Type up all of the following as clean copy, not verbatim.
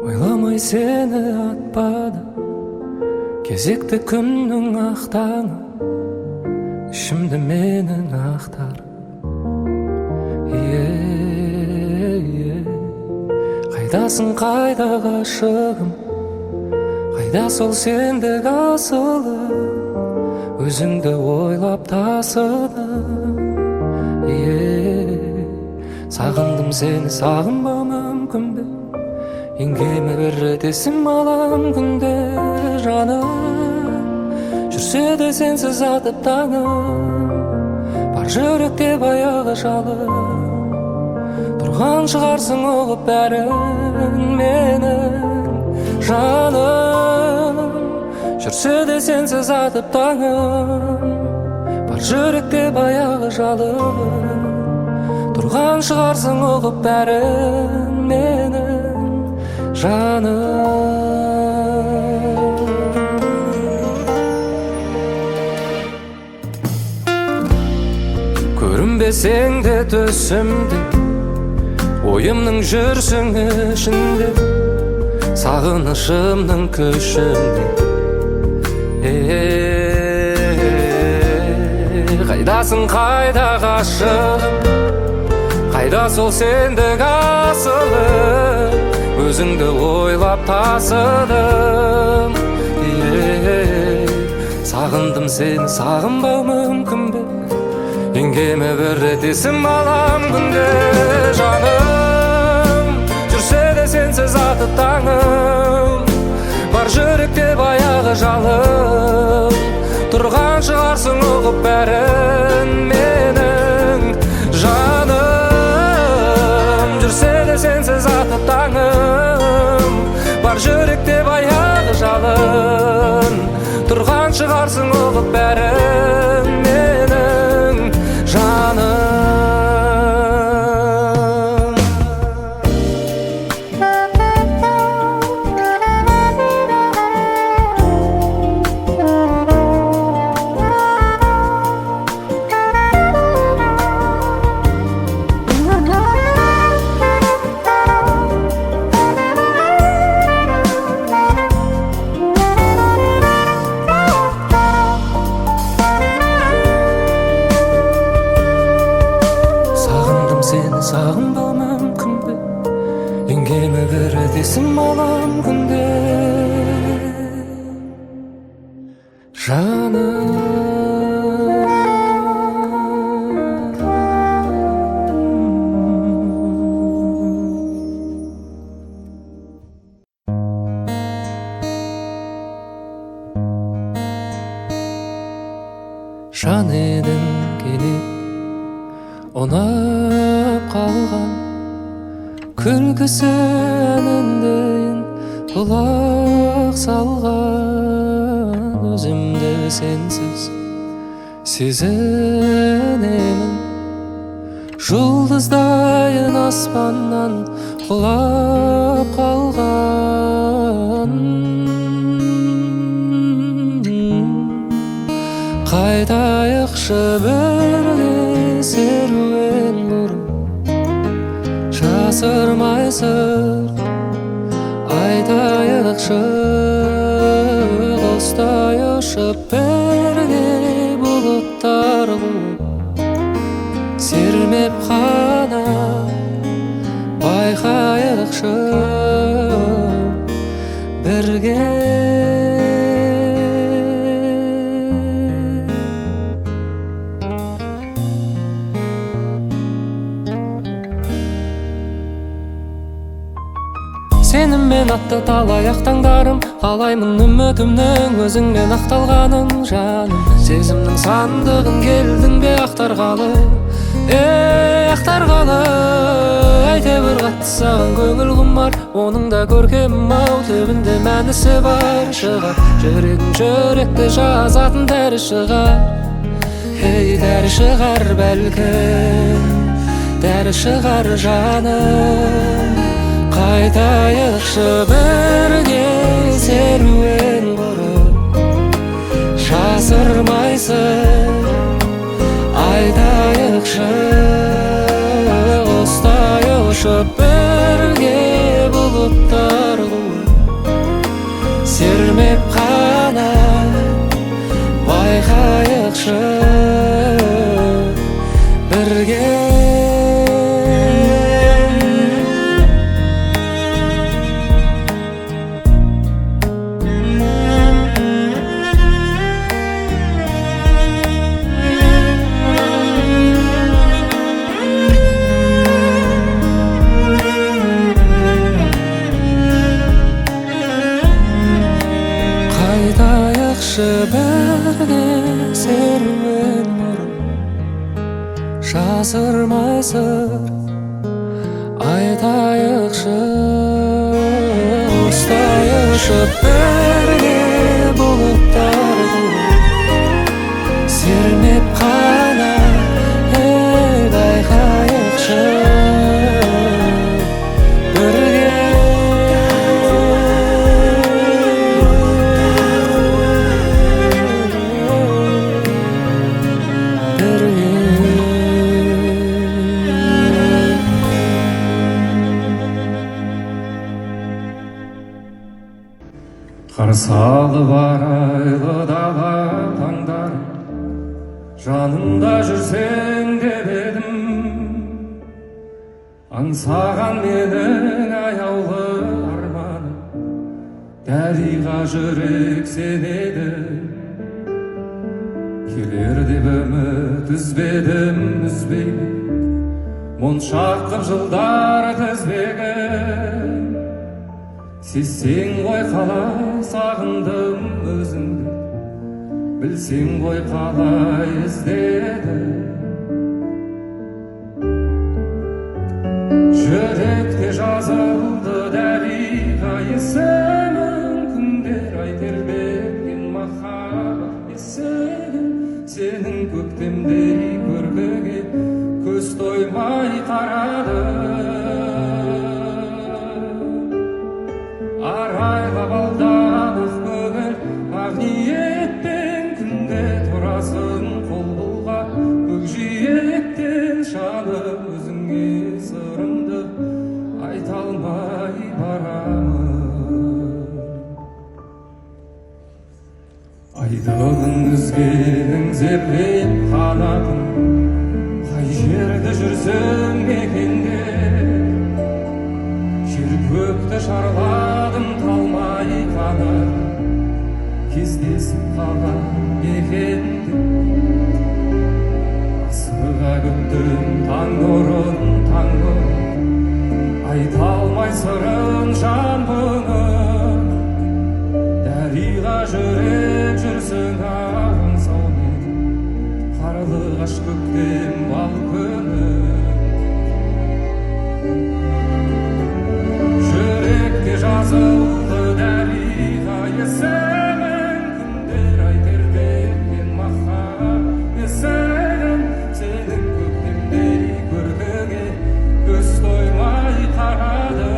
ойламай сені атпады кезекті күннің ақтаңы, ішімді менің ақтар. Қайдасың, қайда ғашығым, қайда сол сендік асылым, өзіңді ойлап тасыдым. Сағындым сені, сағынбау мүмкін бе? Еңгеме бір рет есім алам күнде жаным. Жүрсе де сенсіз атып таңым, бар жүректе баяғы жалым. Тұрған шығарсың оғып бәрін менің жаным. Жүрсе де сенсіз атып таңым, бар жүректе баяғы жалым. Тұрған шығарсың оғып бәрін менің жаным. Көрінбесең де төсімде, ойымның жүрсің ішінде, сағынышымның көшінде. Қайдасың, қайда ғашығым, қайда сол сендік асылым, өзіңді ойлап тасыдым. Сағындым сені, сағынбау мүмкін бе? Еңгеме бір рет есім алам күнде жаным. Жүрсе де сенсіз атып таңым, бар жүректе баяғы жалым. Тұрған шығарсың оғып бәрін менің жаным. Жүрсе де сенсіз атып таңым, бар жүректе баяғы жалын. Тұрған шығарсың оғып бәрін менің жаным. Сағынбау мүмкін бе? Еңгеме бір рет есім алам күнде жаным. Жан едің келіп ұнап қалған, күлкісі әніндейін құлақ салған. Өзімді сенсіз сезінемін, жұлдыздайын аспаннан құлап қалған. Қайтайықшы бірге серуен бұрын, жасырмай сыр айтайықшы. Құстай ұшып бірге бұлыттар қуып, сермеп қанат байқайықшы бірге. Сеніммен атты талаяқ таңдарым, қалаймын үмітімнің өзіңмен ақталғанын жаным. Сезімнің сандығын келдің бе ақтарғалы, ақтарғалы. Әйтеуір қатты саған көңіл құмар, оның да көркем-ау түбінде мәнісі бар шығар. Жүрегім жүректі жазатын дәрі шығар, дәрі шығар бәлкім, дәрі шығар жаным. Қайтайықшы бірге серуен құрып, жасырмайсың айтайықшы. Құстай ұшып бірге бұлыттар айтайықшы бірге серуен бұрын жасырмай сыр айтайықшы ұстайықшы бірге бұлттарды сермеп қана байқайықшы Қарсалы бар айлы дала таңдар жанымда жүрсең деп едім аңсаған менің аяулы арманым дариға жүрек сенеді келер деп үміт үзбедім үзбеймін моншақ қып жылдар тізбегім сезсең ғой қалай сағындым өзіңді білсең ғой қалай іздедім жүректе жазылды дариға есімің күндер ай тербеткен махаббат есігін сенің көктемдей көркіге көз тоймай қарады арайлап алдан ақ көңіл ақ ниетпен күнде тұрасың қол бұлғап көкжиектен жаным өзіңе сырымды айта алмай барамын айдығын үзгенің зерлеп қанатын қай жерде жүрсің мекенде жер көкті шарладым талмай қанат кездесіп қалған мекенде асыға күттім таң нұрын айта алмай сырын жан бұның дариға жүрек жүрсің аңсаумен қарлығаш көктем бал күнің жазылды дариға есімің күндер ай тербеткен махаббат есігін сенің көктемдей көркіңе көз тоймай қарады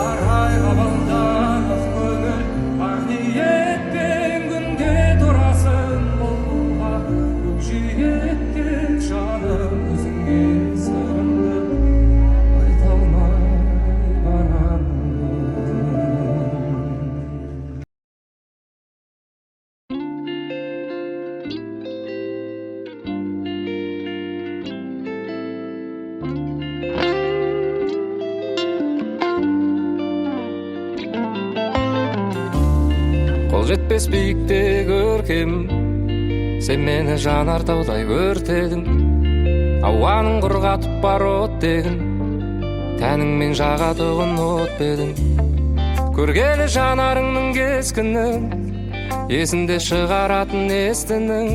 арайлап алдан ақ көңіл ақ ниетпен күнде тұрасың бұлға көкжиектен жаным өзіңе сырымды қол жетпес биікте көркем сен мені жанартаудай өртедің ауаның құрғатып бар оттегін тәніңмен жағатұғын от бедің көргелі жанарыңның кескінін есінде шығаратын естінің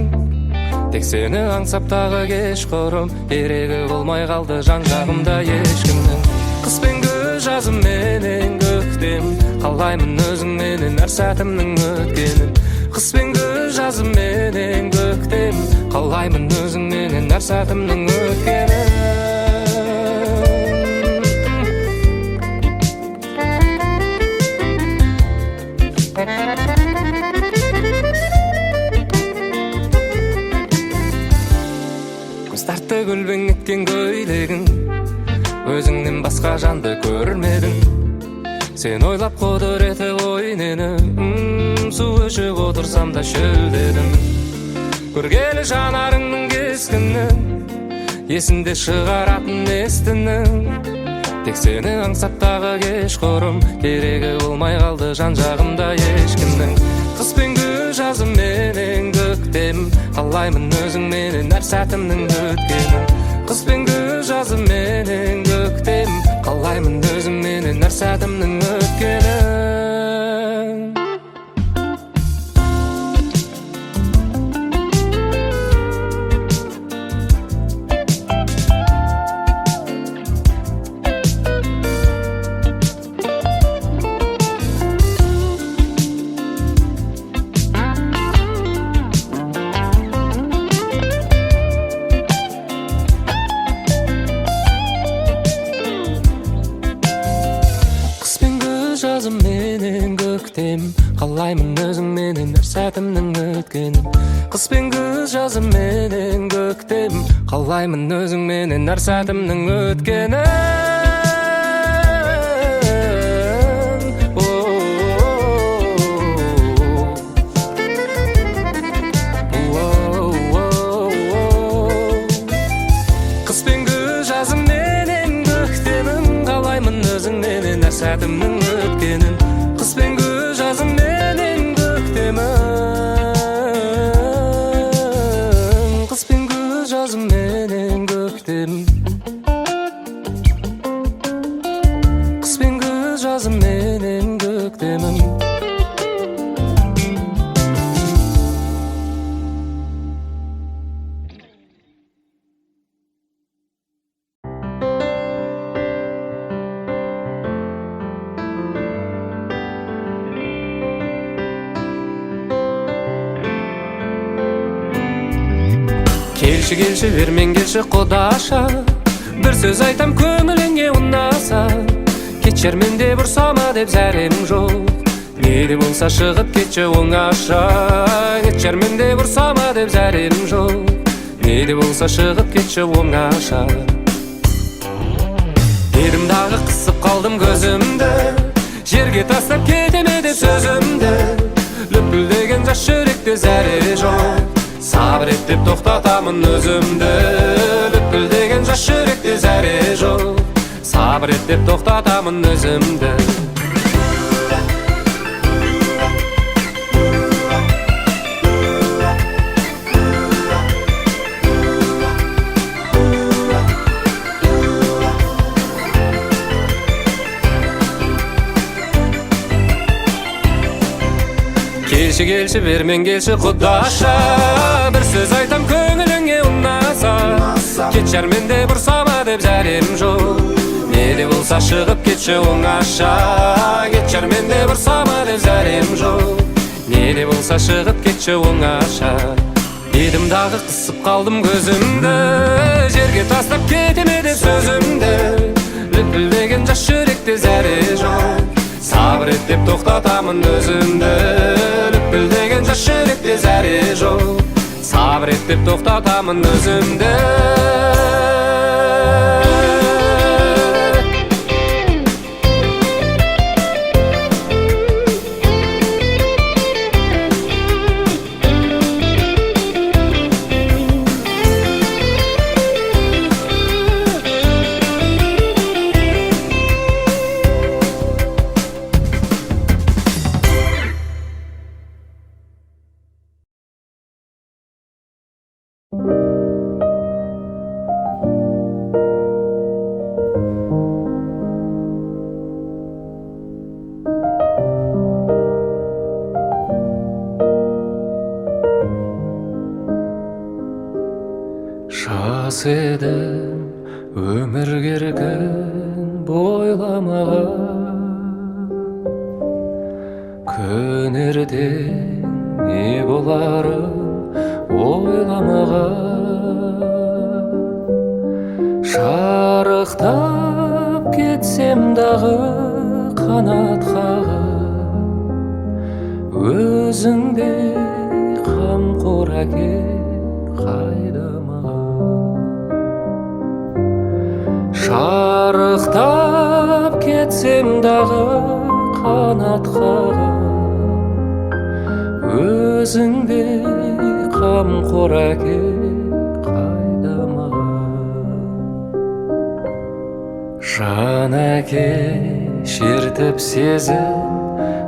тек сені аңсап тағы кешқұрым керегі болмай қалды жан жағымда ешкімнің қыс пен күз жазым менен көктем қалаймын өзіңменен әр сәтімнің өткенін қыс пен күз жазым менен көктем қалаймын өзіңменен әр сәтімнің өткенін көз тартты көлбең еткен көйлегің өзіңнен басқа жанды көрмедің сен ойлап құдіреті ойнені су ішіп отырсам да шөлдедім көргелі жанарыңның кескінін есінде шығаратын естінің тек сені аңсап тағы кешқұрым керегі болмай қалды жан жағымда ешкімнің қыс пен күз жазым менен көктем қалаймын өзіңменен әр сәтімнің өткенін қыс пен күз жазым менен көктем қалаймын өзіңменен әр сәтімнің өткенін көктем, қалаймын өзің менен әр сәтімнің өткенін. Қыс пен күз, жазым менен көктем, қалаймын өзің менен әр сәтімнің өткенін. Сәтімнің өткенін, қыс пен күз, жазым менен көктемін. Қыс пен күз, жазым менен көктемін. Қыс пен күз, жазым менен көктемім. Келші бермен келші құдаша, бір сөз айтам көңіліңе ұнаса. Кетшер менде бұрсама деп зәрем жоқ, не де болса шығып кетші оңаша. Кетшер менде бұрсама деп зәрем жоқ, не де болса шығып кетші оңаша. Дедім дағы қысып қалдым көзімді, жерге тастап кетеме деп сөзімді. Лүпілдеген жас жүректе зәре жоқ, сабыр ет деп тоқтатамын өзімді. Лүпілдеген жас жүректе зәре жоқ, сабыр ет деп тоқтатамын өзімді. Келші бермен келші құдаша, бір сөз айтам көңіліңе ұнаса. Кетшер менде бұрсама деп зәрем жоқ, не де болса шығып кетші оңаша. Кетшер менде бұрсама деп зәрем жоқ, не де болса шығып кетші оңаша. Дедім дағы қысып қалдым көзімді, жерге тастап кетеме деп сөзімді. Лүпілдеген жас жүректе зәре жоқ, сабыр ет деп тоқтатамын өзімді. Лүпілдеген жас жүректе зәре жоқ, сабыр ет деп тоқтатамын өзімді. Жас едім өмір керген бойламаған, күн ертең не боларын ойламаған. Шарықтап кетсем дағы қанат қағып, өзіңдей қамқор әке қайда маған. Шарықтап кетсем дағы қанат қағып, өзіңдей қамқор әке қайда маған. Жан әке шертіп сезім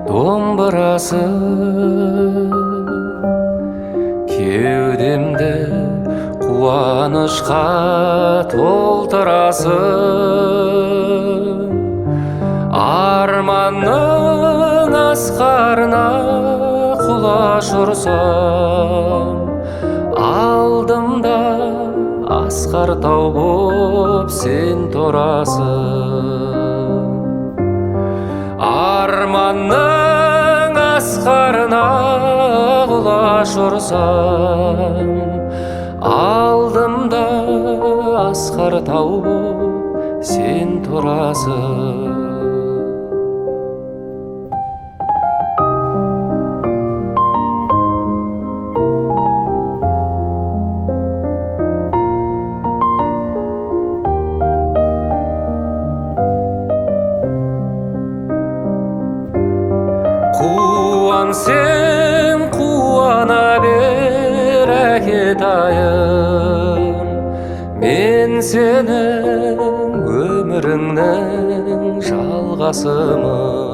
домбырасы, кеудемді қуанышқа толтырасың. Арманның асқарына құлаш ұрсам, алдымда асқар тау боп сен тұрасың. Арманның асқарына құлаш ұрсам, алдымда асқар тау боп сен тұрасың. сен қуана бер әкетайым, мен сенің өміріңнің жалғасымын.